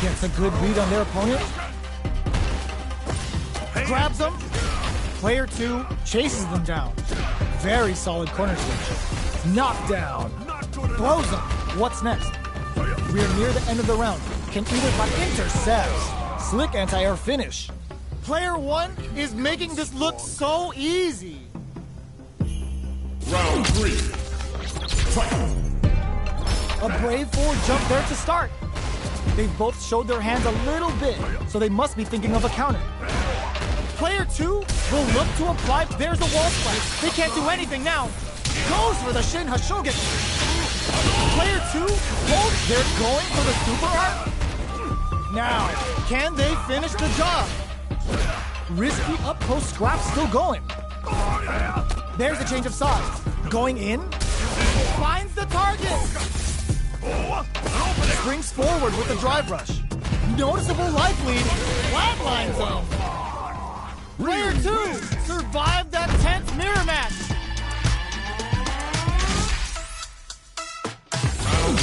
Gets a good read on their opponent. Grabs them. Player 2 chases them down. Very solid corner switch. Knockdown. Throws them. What's next? We're near the end of the round. Can either fight intercepts. Slick anti-air finish. Player 1 is making this look so easy. Round 3. Fight. A brave forward jump there to start. They've both showed their hands a little bit, so they must be thinking of a counter. Player 2 will look to apply. There's the wall spike. They can't do anything now. Goes for the Shin Hashogen. Player 2 holds. They're going for the super art. Now, can they finish the job? Risky up close scrap still going. There's a change of sides. Going in. Finds the target. Springs forward with the drive rush. Noticeable life lead. Flatlines them. Player 2 survived that tense mirror match. Round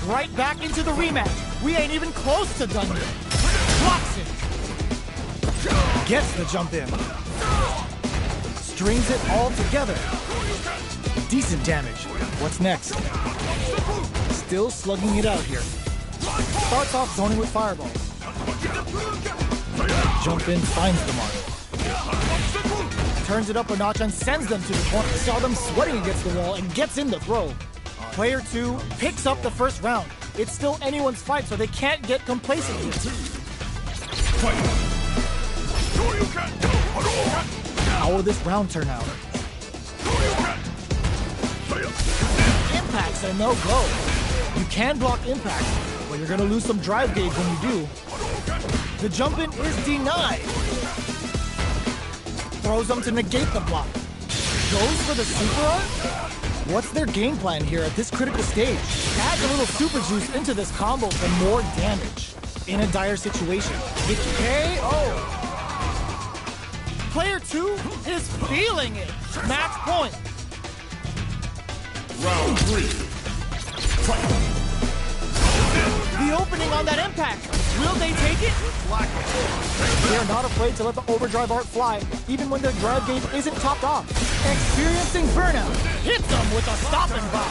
1. Right back into the rematch. We ain't even close to done yet. Blocks it. Gets the jump in. Strings it all together. Decent damage. What's next? Still slugging it out here. Starts off zoning with fireballs. Jump in, finds the mark. Turns it up a notch and sends them to the corner. Saw them sweating against the wall and gets in the throw. Player 2 picks up the first round. It's still anyone's fight, so they can't get complacent here. How will this round turn out? Impact's a no-go. You can block impact, but you're gonna lose some drive gauge when you do. The jump in is denied. Throws them to negate the block. Goes for the super art? What's their game plan here at this critical stage? Add a little super juice into this combo for more damage. In a dire situation, it's KO. Player 2 is feeling it. Match point. Round 3. Fight. The opening on that impact. Will they take it? They're not afraid to let the overdrive art fly, even when their drive gauge isn't topped off. Experiencing burnout. Hits them with a stop and drop.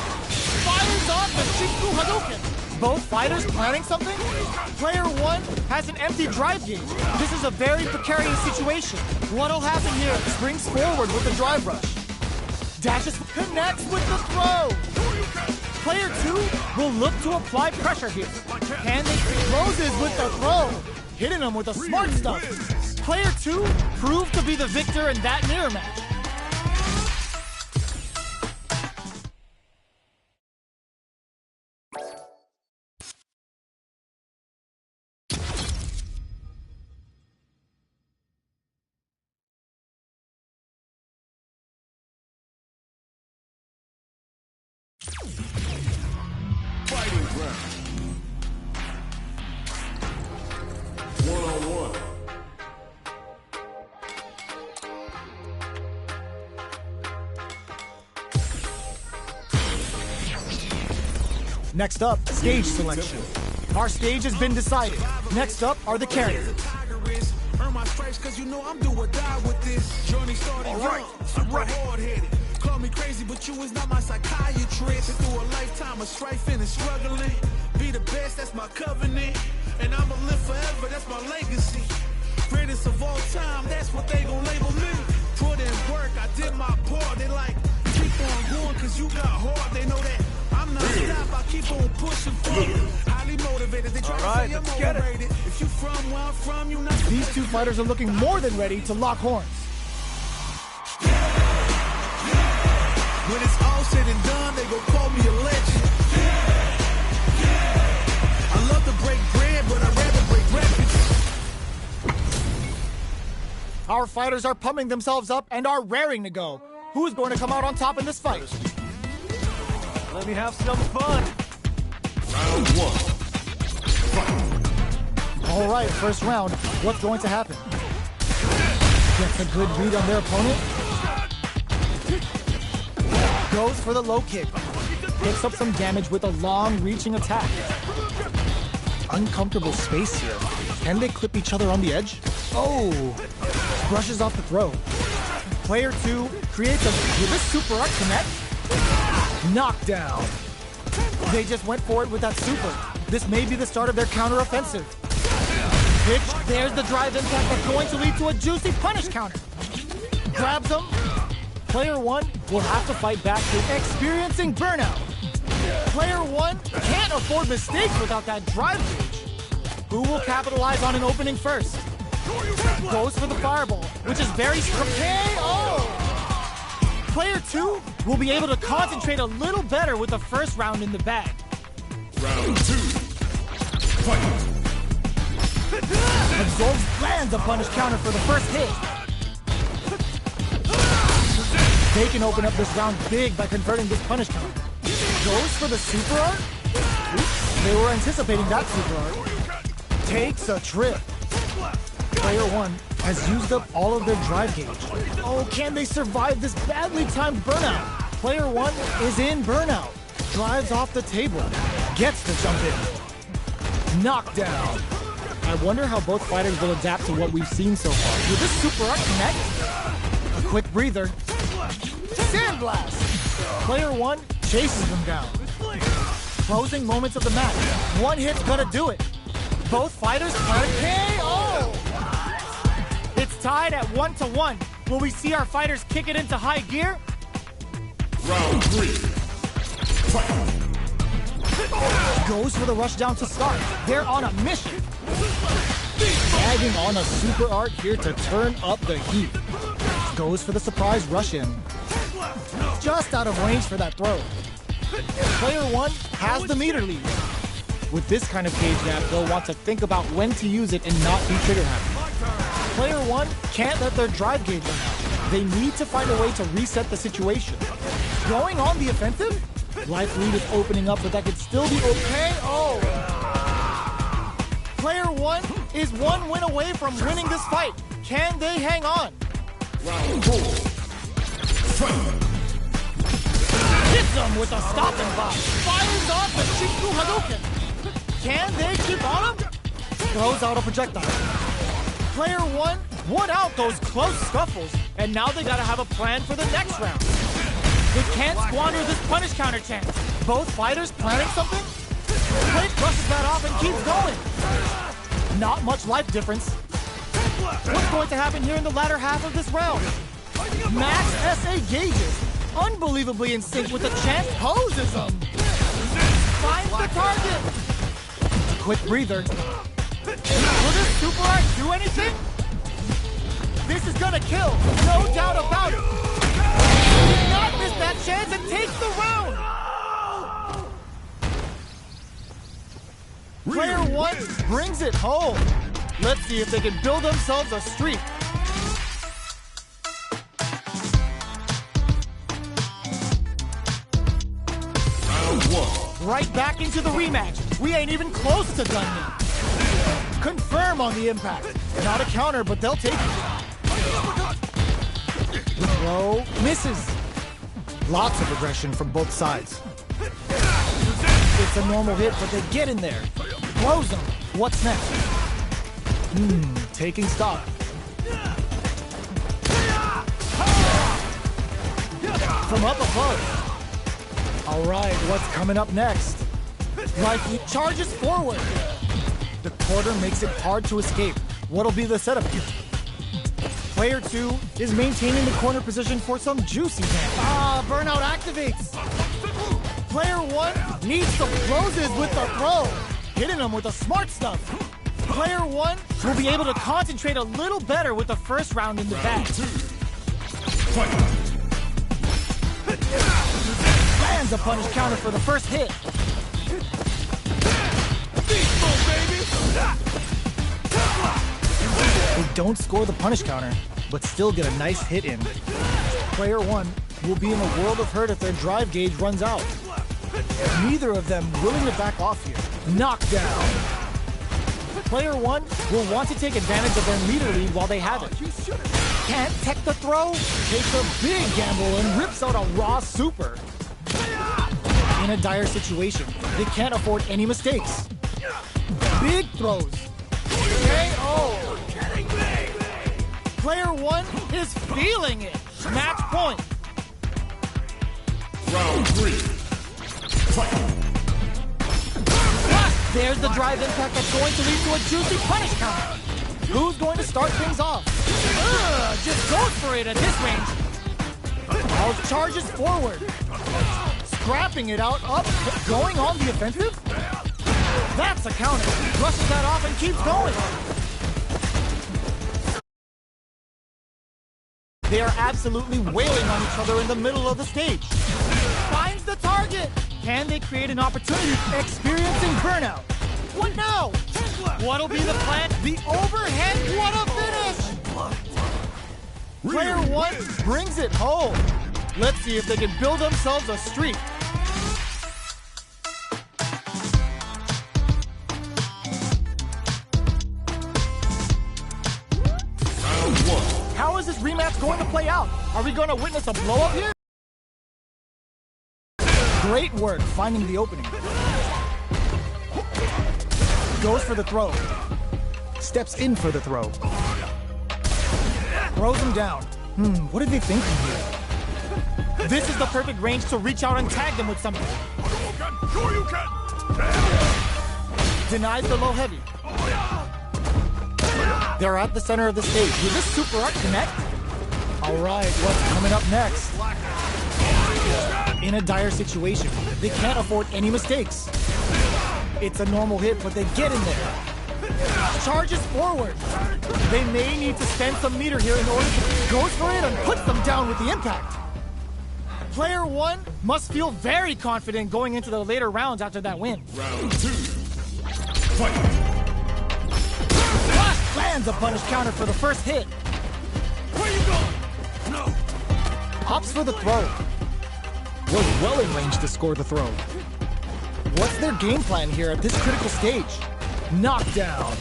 Fires off the Shinku Hadouken. Both fighters planning something? Player 1 has an empty drive gauge. This is a very precarious situation. What'll happen here? Springs forward with the drive rush. Dashes, connects with the throw. Player 2 will look to apply pressure here. Can they closes with the throw? Hitting him with the smart stuff. Player 2 proved to be the victor in that mirror match. Fighting round. 1-on-1. Next up, stage selection. Our stage has been decided. Next up are the candidates. Earn my stripes cause you know I'm do or die with this. Journey started young, super hard-headed. Call me crazy, but you is not my psychiatrist. Been through a lifetime of strife and struggling. Be the best, that's my covenant. And I'ma live forever, that's my legacy. Greatest of all time, that's what they gon' label me. Put in work, I did my part. They like, keep on going cause you got hard. They know that I'm not stop, I keep on pushing forward. Highly motivated, they try to say I'm overrated. If you from where I'm from, you not. These two fighters are looking more than ready to lock horns. When it's all said and done, they gon' call me a legend. I love to break bread, but I'd rather break records. Our fighters are pumping themselves up and are raring to go. Who's going to come out on top in this fight? Let me have some fun. Round 1. Fight. All right, first round. What's going to happen? Gets a good read on their opponent. Goes for the low kick. Picks up some damage with a long reaching attack. uncomfortable space here. Can they clip each other on the edge? Oh! Brushes off the throw. Player 2 creates a... Will this super art connect? Knockdown. They just went for it with that super. This may be the start of their counter-offensive. Pitch, there's the drive impact that's going to lead to a juicy punish counter. Grabs him. Player 1 will have to fight back to experiencing burnout. Player 1 can't afford mistakes without that drive gauge. Who will capitalize on an opening first? Goes for the fireball, which is very KO! Player 2 will be able to concentrate a little better with the first round in the bag. Round 2. Fight. Absolves lands a punish counter for the first hit. They can open up this round big by converting this punish counter. Goes for the super art? Oops, they were anticipating that super art. Takes a trip. Player 1 has used up all of their drive gauge. Oh, can they survive this badly timed burnout? Player 1 is in burnout. Drives off the table. Gets the jump in. Knockdown. I wonder how both fighters will adapt to what we've seen so far. Will this super art connect? A quick breather. Sandblast! Player 1 chases them down. Closing moments of the match. One hit's gonna do it. Both fighters plan a KO! It's tied at 1-1. Will we see our fighters kick it into high gear? Round 3. Fight. Goes for the rush down to start. They're on a mission. Tagging on a super art here to turn up the heat. Goes for the surprise rush in. Just out of range for that throw. Player 1 has the meter lead. With this kind of cage gap, they'll want to think about when to use it and not be trigger happy. Player 1 can't let their drive gauge run out. They need to find a way to reset the situation. Going on the offensive? Life lead is opening up, but that could still be okay. Oh! Player 1 is one win away from winning this fight. Can they hang on? Round 4. Fight. Hits them with a stopping block. Fires off the Shinku Hadouken. Can they keep on him? Throws out a projectile. Player 1 won out those close scuffles, and now they gotta have a plan for the next round. They can't squander this punish counter chance. Both fighters planning something? Blake brushes that off and keeps going. Not much life difference. What's going to happen here in the latter half of this round? Max SA gauges. Unbelievably in sync with the chance, poses them. Finds the target. Quick breather. Will this super art do anything? This is gonna kill, no doubt about it. Did not miss that chance and takes the round. Player 1 brings it home. Let's see if they can build themselves a streak. Right back into the rematch. We ain't even close to done yet. Confirm on the impact. Not a counter, but they'll take it. The throw misses. Lots of aggression from both sides. It's a normal hit, but they get in there. Throws them. What's next? Taking stock. From up above. All right, what's coming up next? Life charges forward. The quarter makes it hard to escape. What'll be the setup here? Player 2 is maintaining the corner position for some juicy damage. Burnout activates. Player 1 needs the closes with the throw. Hitting him with the smart stuff. Player 1 will be able to concentrate a little better with the first round in the bag. Lands a punish counter for the first hit. They don't score the punish counter, but still get a nice hit in. Player 1 will be in a world of hurt if their drive gauge runs out. Neither of them willing to back off here. Knockdown. Player 1 will want to take advantage of their meter lead while they have it. Can't tech the throw, takes a big gamble and rips out a raw super. In a dire situation, they can't afford any mistakes. big throws. KO. Player 1 is feeling it. Match point. Round 3. Fight. There's the drive impact that's going to lead to a juicy punish counter. Who's going to start things off? Just goes for it at this range. Miles charges forward. Scrapping it out, up, going on the offensive? That's a counter. Brushes that off and keeps going. They are absolutely wailing on each other in the middle of the stage. Finds the target. Can they create an opportunity? Experiencing burnout. What now? What'll be the plan? The overhead. What a finish! Player 1 brings it home. Let's see if they can build themselves a streak. How is this rematch going to play out? Are we going to witness a blow-up here? Great work finding the opening. Goes for the throw. Steps in for the throw. Throws him down. What are they thinking here? This is the perfect range to reach out and tag them with something. Denies the low heavy. They're at the center of the stage. Will this super art connect? All right, what's coming up next? In a dire situation, they can't afford any mistakes. It's a normal hit, but they get in there. Charges forward. They may need to spend some meter here in order to go for it and puts them down with the impact. Player 1 must feel very confident going into the later rounds after that win. Round 2. Fight. Lands a punish counter for the first hit. Where you going? No. Opts for the throw. Was well in range to score the throw. What's their game plan here at this critical stage? Knockdown.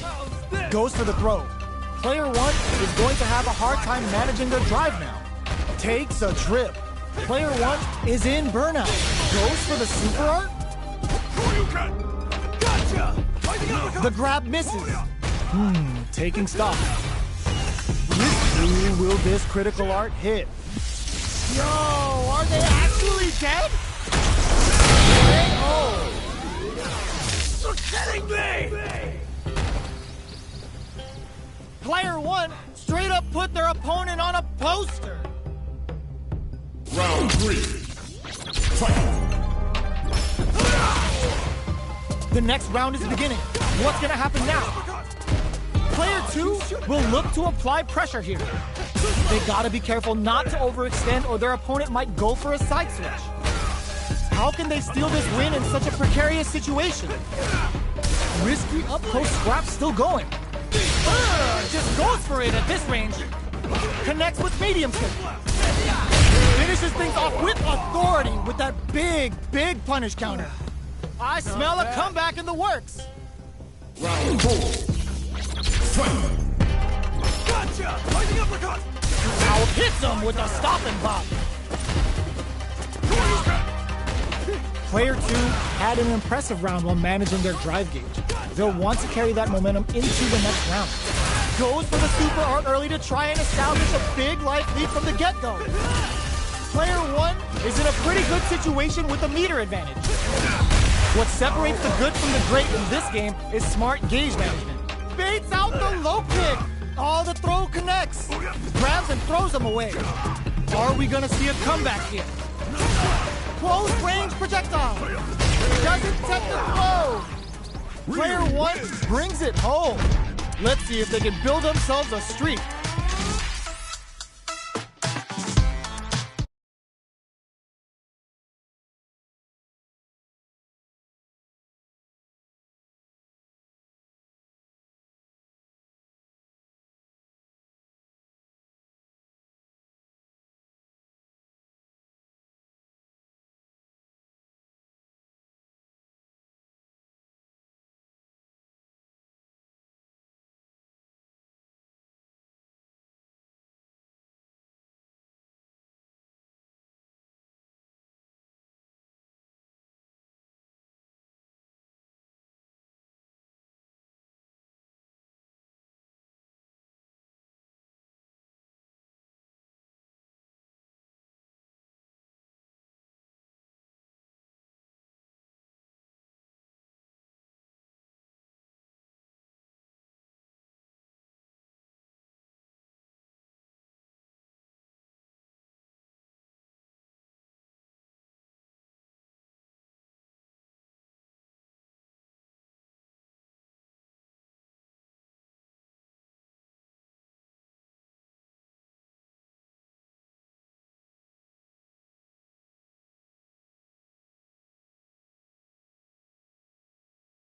Goes for the throw. Player 1 is going to have a hard time managing their drive now. Takes a trip. Player 1 is in burnout. Goes for the super art. Gotcha. The grab misses. Taking stock. Who will this critical art hit? Yo, are they actually dead? Oh! You're kidding me! Player 1 straight up put their opponent on a poster. Round 3. Fight. The next round is beginning. What's gonna happen now? Player 2 will look to apply pressure here. They gotta be careful not to overextend or their opponent might go for a side switch. How can they steal this win in such a precarious situation? Risky up-close scrap still going. Just goes for it at this range. Connects with medium kick. Finishes things off with authority with that big punish counter. I smell a comeback in the works. Round 4. Fight. Gotcha! Lightning uppercut! Now hits him with a stop and bop. Player 2 had an impressive round while managing their drive gauge. They'll want to carry that momentum into the next round. Goes for the super art early to try and establish a big life lead from the get-go. Player 1 is in a pretty good situation with a meter advantage. What separates the good from the great in this game is smart gauge management. Baits out the low kick. Oh, the throw connects. Grabs and throws them away. Are we gonna see a comeback here? Close range projectile. Doesn't set the throw. Player 1 brings it home. Let's see if they can build themselves a streak.